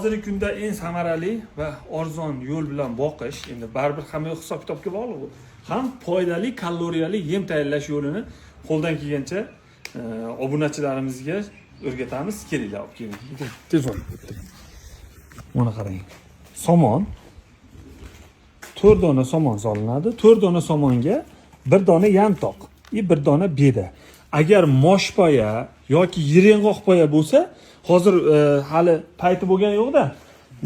Hozirgi kunda eng samarali va arzon yo'l bilan boqish, endi baribir hamma hisob-kitobga bog'liq. Ham foydali kaloriyali yem tayyorlash yo'lini qo'ldan kelgancha obunachilarimizga o'rgatamiz. Kelinglar, olib keling. Telefon. Mana qarang. Somon 4 dona somon solinadi. 4 dona somonga 1 dona yantoq, 1 dona beda. Agar moshpoya yoki yireng'oqpoya bo'lsa, hozir hali payti bo'lgani yo'q-da.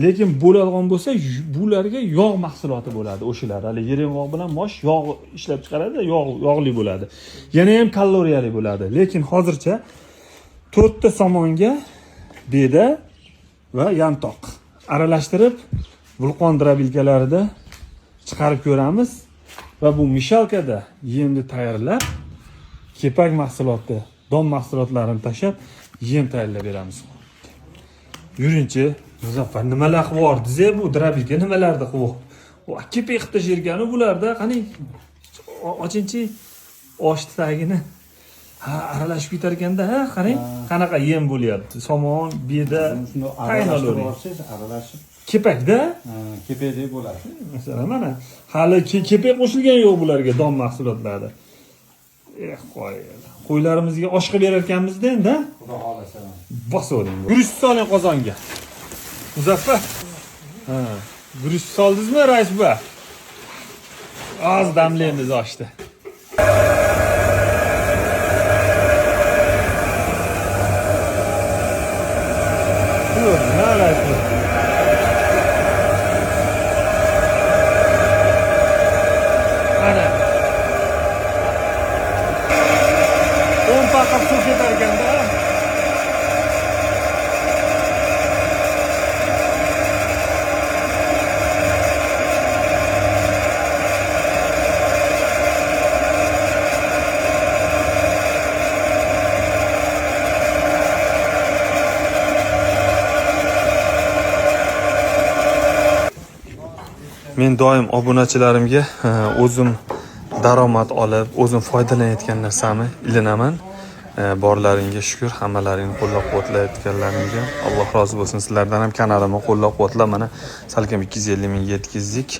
Lekin bo'ladigan bo'lsa, bularga yog' mahsuloti bo'ladi o'shalar. Hali yireng'oq bilan mosh yog' ishlab chiqaradi, yog'li bo'ladi. Yana ham kaloriyali bo'ladi. Lekin hozircha 4 ta somonga beda va yantoq aralashtirib vulqon drobilkalarida chiqarib ko'ramiz va bu mishalkada yemni tayyorlab, kepak mahsuloti, don mahsulotlarini tashab yem tayyorlab beramiz. Yurinchi, Muzaffar, nimalar qilib yubordiz bu drobilka, nimalarni qilib? O kepak qilib tashirgani bularda, qani ochinchi oshni tagini aralashib ketar ekanda, qarang, qanaqa yem bo'lyapti. Somon, beda, qaynaverasiz, aralashib. Kepakda? Kepakdek bo'ladi. Masalan, mana hali kepak qo'shilgan yo'q bularga don mahsulotlarida. Qo'ylarimizga osh qilib berar ekanmiz-da endi. Xudo xolasa. Bosavering. Guruch soling qozonga. Muzaffar. Guruch soldingizmi, rais buva? Az damlaymiz oshni. Paqab suv ketar ekanda. Men doim obunachilarimga o'zim daromad olib, o'zim foydalanayotgan narsamni ilinaman. Borlaringga shukr, hammalaringni qo'llab-quvvatlayotganlaringga Alloh rozi bo'lsin. Sizlardan ham kanalimni qo'llab-quvvatlab, mana salkam 250 ming yetkizdik.